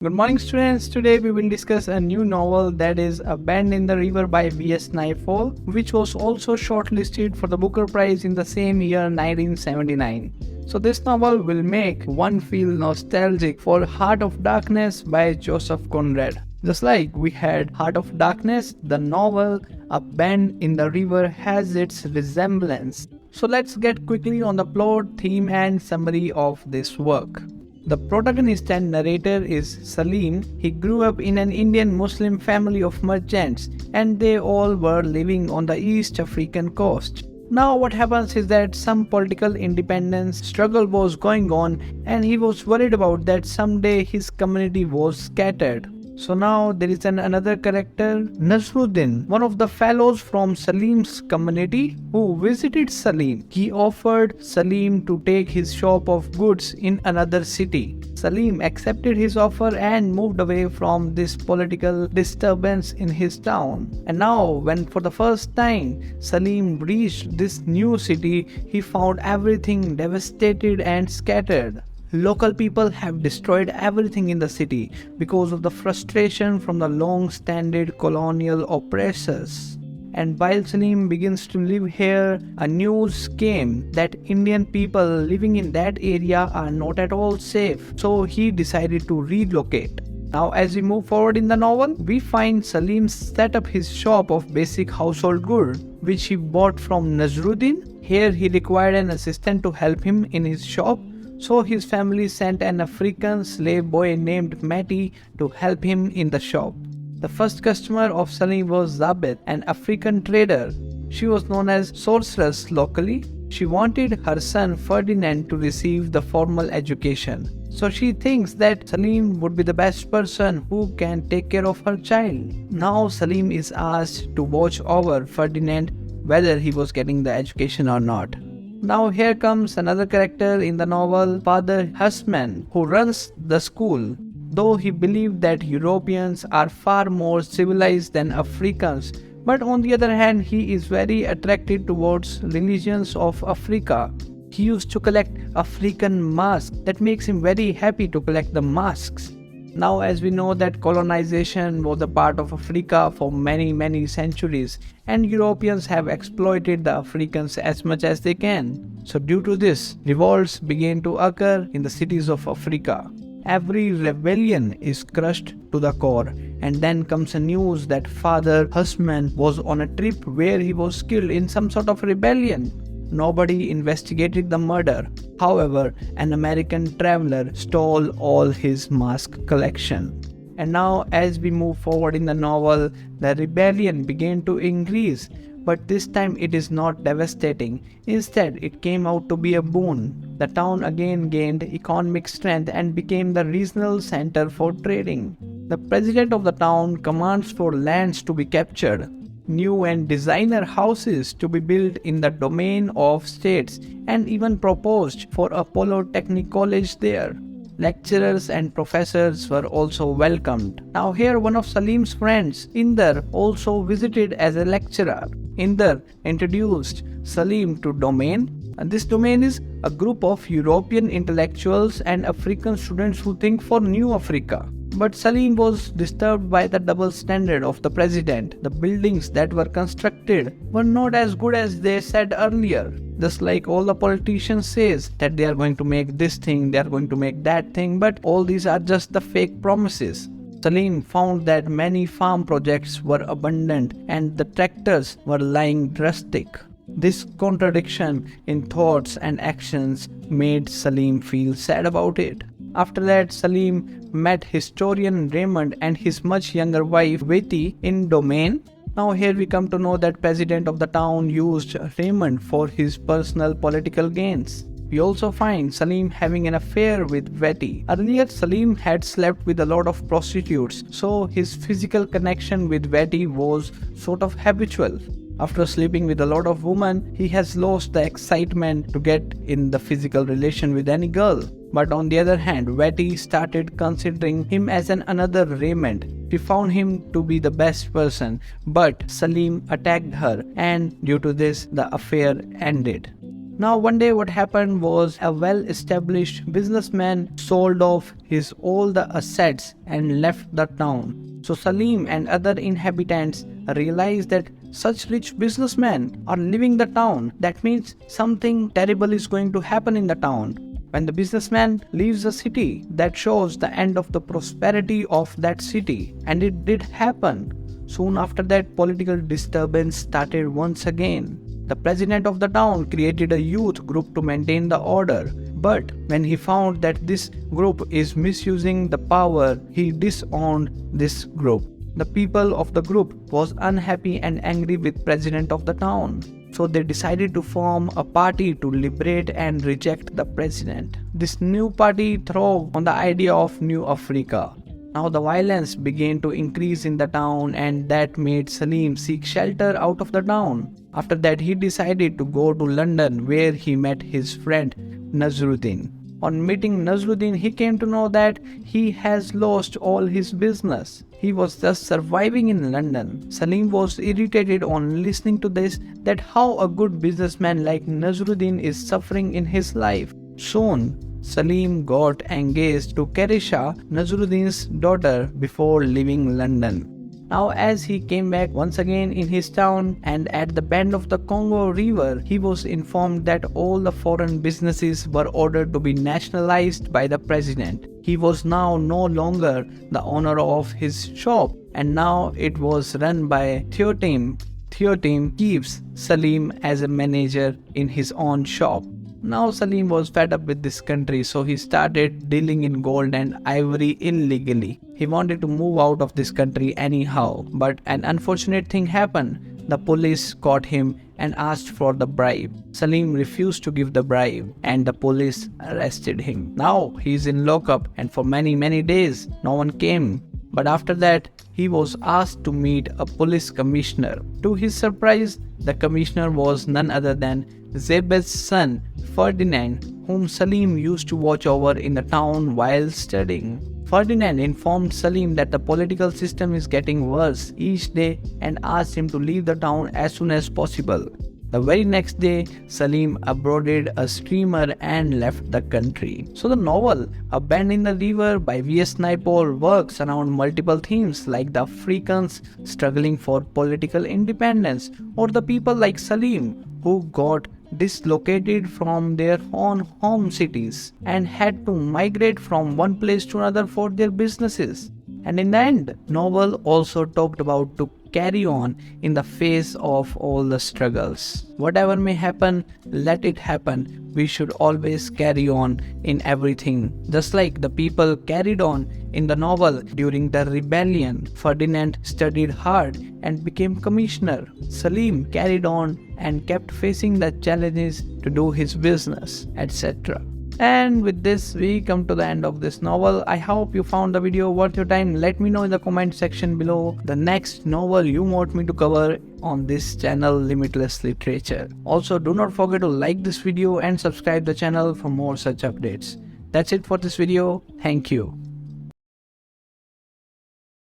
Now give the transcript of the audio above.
Good morning, students. Today we will discuss a new novel, that is A Bend in the River by V.S. Naipaul, which was also shortlisted for the Booker Prize in the same year 1979. So this novel will make one feel nostalgic for Heart of Darkness by Joseph Conrad. Just like we had Heart of Darkness, the novel A Bend in the River has its resemblance. So let's get quickly on the plot, theme and summary of this work. The protagonist and narrator is Salim. He grew up in an Indian Muslim family of merchants and they all were living on the East African coast. Now what happens is that some political independence struggle was going on and he was worried about that someday his community was scattered. So now there is another character, Nasruddin, one of the fellows from Salim's community who visited Salim. He offered Salim to take his shop of goods in another city. Salim accepted his offer and moved away from this political disturbance in his town. And now when for the first time Salim reached this new city, he found everything devastated and scattered. Local people have destroyed everything in the city because of the frustration from the long-standing colonial oppressors. And while Salim begins to live here, a news came that Indian people living in that area are not at all safe. So he decided to relocate. Now as we move forward in the novel, we find Salim set up his shop of basic household goods, which he bought from Nasruddin. Here he required an assistant to help him in his shop. So his family sent an African slave boy named Matty to help him in the shop. The first customer of Salim was Zabit, an African trader. She was known as sorceress locally. She wanted her son Ferdinand to receive the formal education. So she thinks that Salim would be the best person who can take care of her child. Now Salim is asked to watch over Ferdinand whether he was getting the education or not. Now here comes another character in the novel, Father Husman, who runs the school. Though he believed that Europeans are far more civilized than Africans, but on the other hand he is very attracted towards religions of Africa. He used to collect African masks. That makes him very happy to collect the masks. Now as we know that colonization was a part of Africa for many centuries and Europeans have exploited the Africans as much as they can. So due to this, revolts began to occur in the cities of Africa. Every rebellion is crushed to the core, and then comes a news that Father Husman was on a trip where he was killed in some sort of rebellion. Nobody investigated the murder. However, an American traveler stole all his mask collection. And now as we move forward in the novel, the rebellion began to increase, but this time it is not devastating. Instead, it came out to be a boon. The town again gained economic strength and became the regional center for trading. The president of the town commands for lands to be captured, new and designer houses to be built in the domain of states, and even proposed for a polytechnic college there. Lecturers and professors were also welcomed. Now here one of Salim's friends, Inder, also visited as a lecturer. Inder introduced Salim to Domain, and this Domain is a group of European intellectuals and African students who think for New Africa. But Salim was disturbed by the double standard of the president. The buildings that were constructed were not as good as they said earlier. Just like all the politicians says that they are going to make this thing, they are going to make that thing, but all these are just the fake promises. Salim found that many farm projects were abundant and the tractors were lying rustic. This contradiction in thoughts and actions made Salim feel sad about it. After that, Salim met historian Raymond and his much younger wife Betty in Domain. Now here we come to know that president of the town used Raymond for his personal political gains. We also find Salim having an affair with Betty. Earlier, Salim had slept with a lot of prostitutes, so his physical connection with Betty was sort of habitual. After sleeping with a lot of women, he has lost the excitement to get in the physical relation with any girl. But on the other hand, Betty started considering him as another Raymond. She found him to be the best person, but Salim attacked her and due to this, the affair ended. Now one day what happened was a well-established businessman sold off his all the assets and left the town. So Salim and other inhabitants realized that such rich businessmen are leaving the town. That means something terrible is going to happen in the town. When the businessman leaves the city, that shows the end of the prosperity of that city. And it did happen. Soon after that, political disturbance started once again. The president of the town created a youth group to maintain the order. But when he found that this group is misusing the power, he disowned this group. The people of the group was unhappy and angry with president of the town. So they decided to form a party to liberate and reject the president. This new party throve on the idea of New Africa. Now the violence began to increase in the town, and that made Salim seek shelter out of the town. After that, he decided to go to London, where he met his friend Nazruddin. On meeting Nazruddin, he came to know that he has lost all his business. He was just surviving in London. Salim was irritated on listening to this, that how a good businessman like Nazruddin is suffering in his life. Soon, Salim got engaged to Karisha, Nazruddin's daughter, before leaving London. Now as he came back once again in his town, and at the bend of the Congo River, he was informed that all the foreign businesses were ordered to be nationalized by the president. He was now no longer the owner of his shop, and now it was run by Theotim. Theotim keeps Salim as a manager in his own shop. Now Salim was fed up with this country, so he started dealing in gold and ivory illegally. He wanted to move out of this country anyhow, but an unfortunate thing happened. The police caught him and asked for the bribe. Salim refused to give the bribe, and the police arrested him. Now he is in lockup, and for many days no one came. But after that, he was asked to meet a police commissioner. To his surprise, the commissioner was none other than Zebed's son, Ferdinand, whom Salim used to watch over in the town while studying. Ferdinand informed Salim that the political system is getting worse each day and asked him to leave the town as soon as possible. The very next day, Salim boarded a steamer and left the country. So the novel A Bend in the River by V.S. Naipaul works around multiple themes like the Africans struggling for political independence, or the people like Salim who got dislocated from their own home cities and had to migrate from one place to another for their businesses. And in the end, novel also talked about to carry on in the face of all the struggles. Whatever may happen, let it happen. We should always carry on in everything. Just like the people carried on in the novel during the rebellion. Ferdinand studied hard and became commissioner. Salim carried on and kept facing the challenges to do his business, etc. And with this, we come to the end of this novel. I hope you found the video worth your time. Let me know in the comment section below the next novel you want me to cover on this channel, Limitless Literature. Also, do not forget to like this video and subscribe the channel for more such updates. That's it for this video. Thank you.